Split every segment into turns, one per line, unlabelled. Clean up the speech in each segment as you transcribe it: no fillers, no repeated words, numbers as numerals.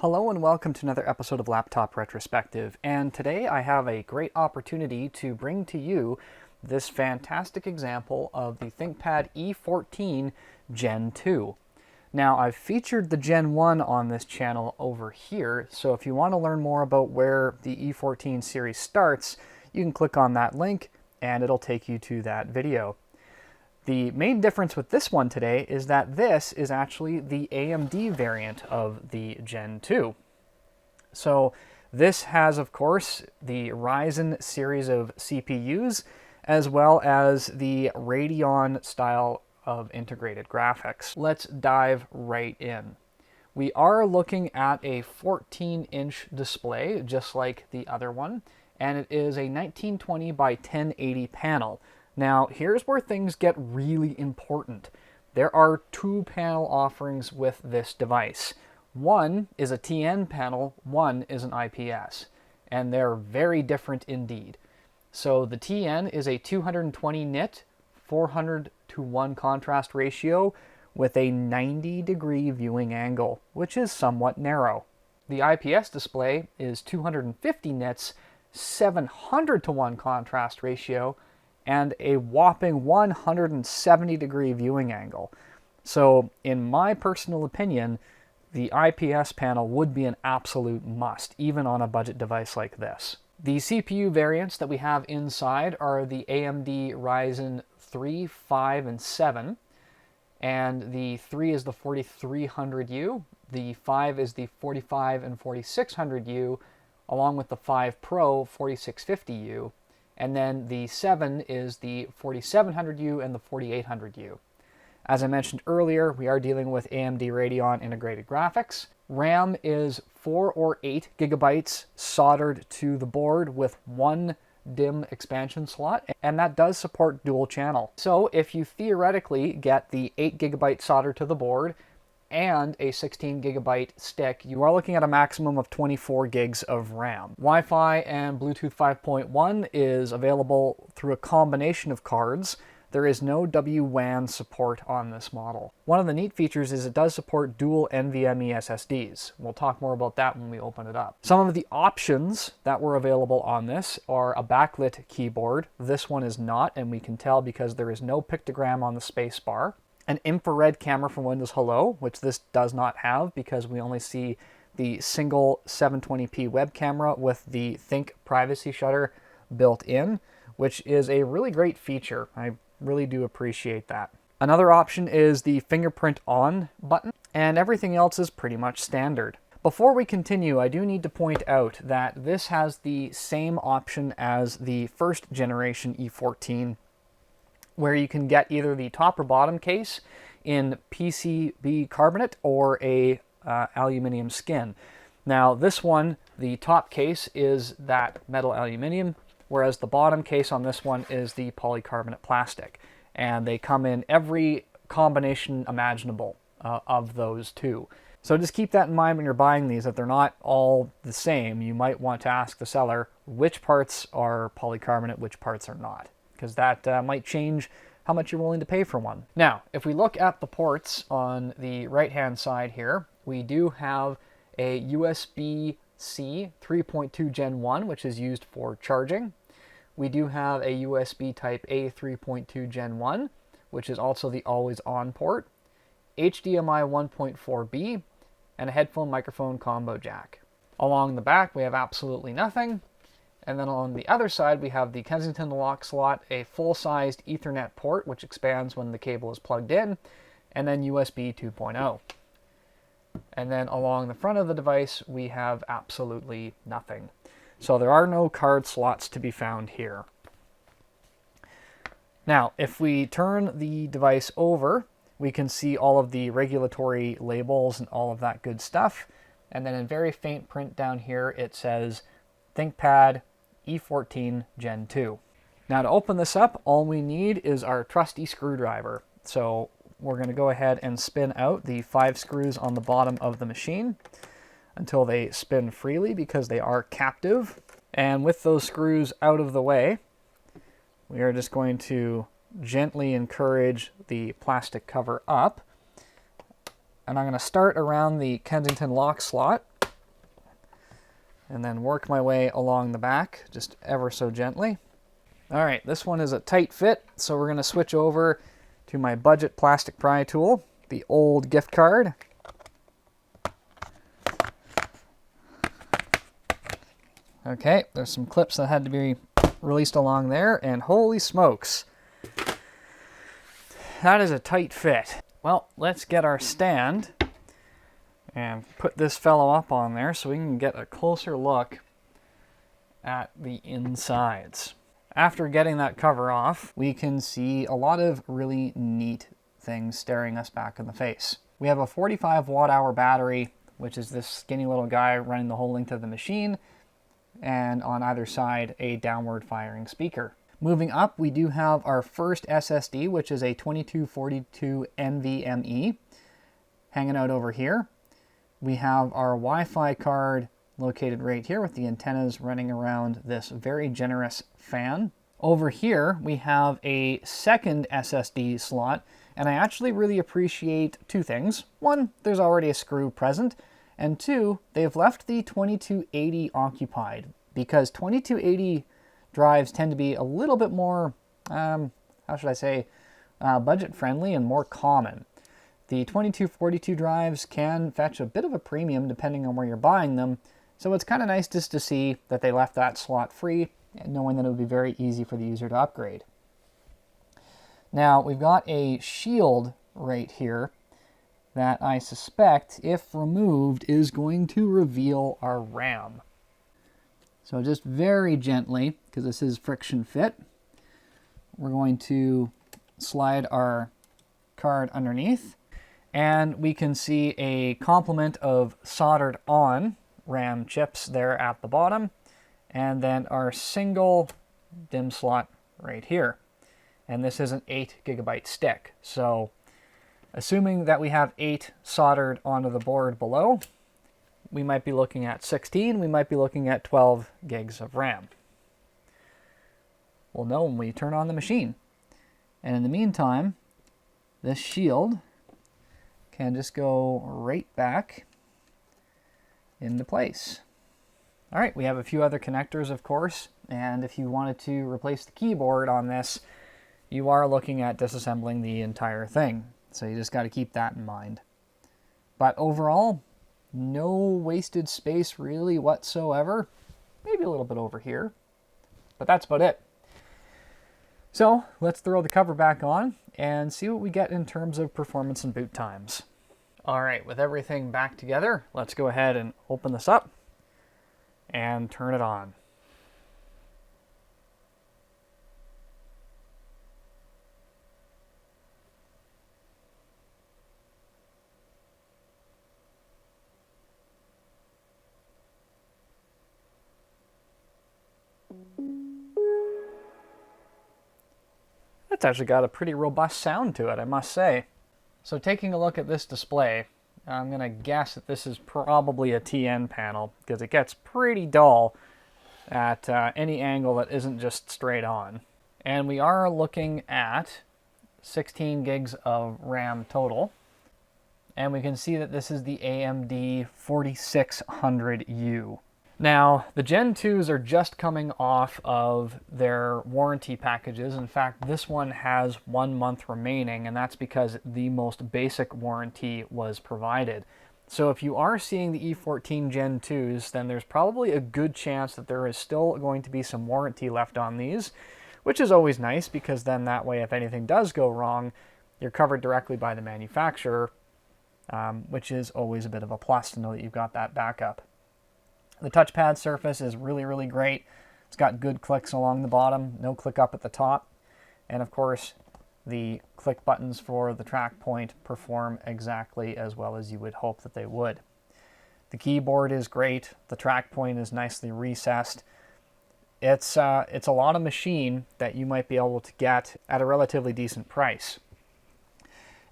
Hello and welcome to another episode of Laptop Retrospective, and today I have a great opportunity to bring to you this fantastic example of the ThinkPad E14 Gen 2. Now, I've featured the Gen 1 on this channel over here, so if you want to learn more about where the E14 series starts, you can click on that link and it'll take you to that video. The main difference with this one today is that this is actually the AMD variant of the Gen 2. So this has, of course, the Ryzen series of CPUs, as well as the Radeon style of integrated graphics. Let's dive right in. We are looking at a 14-inch display, just like the other one, and it is a 1920 by 1080 panel. Now, here's where things get really important. There are two panel offerings with this device. One is a TN panel, one is an IPS, and they're very different indeed. So the TN is a 220 nit, 400:1 contrast ratio with a 90-degree viewing angle, which is somewhat narrow. The IPS display is 250 nits, 700:1 contrast ratio, and a whopping 170-degree viewing angle. So, in my personal opinion, the IPS panel would be an absolute must, even on a budget device like this. The CPU variants that we have inside are the AMD Ryzen 3, 5, and 7, and the 3 is the 4300U, the 5 is the 45 and 4600U, along with the 5 Pro 4650U, and then the 7 is the 4700U and the 4800U. As I mentioned earlier, we are dealing with AMD Radeon integrated graphics. RAM is 4 or 8 gigabytes soldered to the board with one DIMM expansion slot, and that does support dual channel. So if you theoretically get the 8 gigabyte solder to the board and a 16 gigabyte stick, you are looking at a maximum of 24 gigs of RAM. Wi-Fi and Bluetooth 5.1 is available through a combination of cards. There is no WWAN support on this model. One of the neat features is it does support dual NVMe SSDs. We'll talk more about that when we open it up. Some of the options that were available on this are a backlit keyboard. This one is not, and we can tell because there is no pictogram on the space bar. An infrared camera from Windows Hello, which this does not have because we only see the single 720p web camera with the Think privacy shutter built in, which is a really great feature. I really do appreciate that. Another option is the fingerprint on button, and everything else is pretty much standard. Before we continue, I do need to point out that this has the same option as the first generation E14, where you can get either the top or bottom case in PCB carbonate or a aluminum skin. Now this one, the top case is that metal aluminum, whereas the bottom case on this one is the polycarbonate plastic. And they come in every combination imaginable of those two. So just keep that in mind when you're buying these, that they're not all the same. You might want to ask the seller which parts are polycarbonate, which parts are not, because that might change how much you're willing to pay for one. Now, if we look at the ports on the right-hand side here, we do have a USB-C 3.2 Gen 1, which is used for charging. We do have a USB Type-A 3.2 Gen 1, which is also the always-on port, HDMI 1.4B, and a headphone microphone combo jack. Along the back, we have absolutely nothing. And then on the other side, we have the Kensington lock slot, a full-sized Ethernet port, which expands when the cable is plugged in, and then USB 2.0. And then along the front of the device, we have absolutely nothing. So there are no card slots to be found here. Now, if we turn the device over, we can see all of the regulatory labels and all of that good stuff. And then in very faint print down here, it says ThinkPad E14 Gen 2. Now to open this up, all we need is our trusty screwdriver. So we're going to go ahead and spin out the 5 screws on the bottom of the machine until they spin freely because they are captive. And with those screws out of the way, we are just going to gently encourage the plastic cover up. And I'm going to start around the Kensington lock slot and then work my way along the back, just ever so gently. All right, this one is a tight fit, so we're going to switch over to my budget plastic pry tool, the old gift card. Okay, there's some clips that had to be released along there, and holy smokes, that is a tight fit. Well, let's get our stand and put this fellow up on there so we can get a closer look at the insides. After getting that cover off, we can see a lot of really neat things staring us back in the face. We have a 45 watt-hour battery, which is this skinny little guy running the whole length of the machine, and on either side a downward firing speaker. Moving up, we do have our first SSD, which is a 2242 NVMe, hanging out over here. We have our Wi-Fi card located right here with the antennas running around this very generous fan. Over here, we have a second SSD slot, and I actually really appreciate two things. One, there's already a screw present, and two, they've left the 2280 occupied, because 2280 drives tend to be a little bit more, how should I say, budget friendly and more common. The 2242 drives can fetch a bit of a premium depending on where you're buying them, so it's kind of nice just to see that they left that slot free, knowing that it would be very easy for the user to upgrade. Now, we've got a shield right here that I suspect, if removed, is going to reveal our RAM. So just very gently, because this is friction fit, we're going to slide our card underneath, and we can see a complement of soldered on RAM chips there at the bottom, and then our single DIMM slot right here. And this is an 8 gigabyte stick. So assuming that we have 8 soldered onto the board below, we might be looking at 16, we might be looking at 12 gigs of RAM. We'll know when we turn on the machine. And in the meantime, this shield can just go right back into place. All right, we have a few other connectors, of course, and if you wanted to replace the keyboard on this, you are looking at disassembling the entire thing. So you just got to keep that in mind. But overall, no wasted space really whatsoever. Maybe a little bit over here, but that's about it. So let's throw the cover back on and see what we get in terms of performance and boot times. All right, with everything back together, let's go ahead and open this up and turn it on. It's actually got a pretty robust sound to it, I must say. So taking a look at this display, I'm going to guess that this is probably a TN panel, because it gets pretty dull at any angle that isn't just straight on. And we are looking at 16 gigs of RAM total. And we can see that this is the AMD 4600U. Now, the Gen 2s are just coming off of their warranty packages. In fact, this one has 1 month remaining, and that's because the most basic warranty was provided. So if you are seeing the E14 Gen 2s, then there's probably a good chance that there is still going to be some warranty left on these, which is always nice, because then that way, if anything does go wrong, you're covered directly by the manufacturer, which is always a bit of a plus to know that you've got that backup. The touchpad surface is really, really great. It's got good clicks along the bottom, no click up at the top. And of course, the click buttons for the track point perform exactly as well as you would hope that they would. The keyboard is great. The track point is nicely recessed. It's a lot of machine that you might be able to get at a relatively decent price.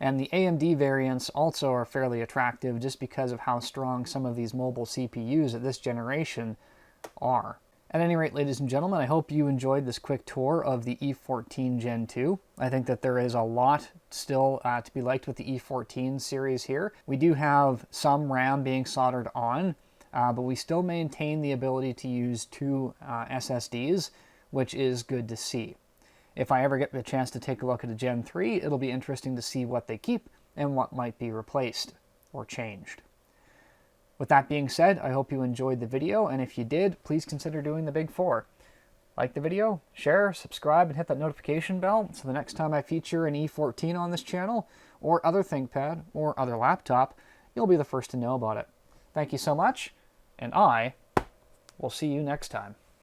And the AMD variants also are fairly attractive just because of how strong some of these mobile CPUs of this generation are. At any rate, ladies and gentlemen, I hope you enjoyed this quick tour of the E14 Gen 2. I think that there is a lot still to be liked with the E14 series here. We do have some RAM being soldered on. but we still maintain the ability to use two SSDs, which is good to see. If I ever get the chance to take a look at a Gen 3, it'll be interesting to see what they keep and what might be replaced or changed. With that being said, I hope you enjoyed the video, and if you did, please consider doing the big four. Like the video, share, subscribe, and hit that notification bell so the next time I feature an E14 on this channel, or other ThinkPad, or other laptop, you'll be the first to know about it. Thank you so much, and I will see you next time.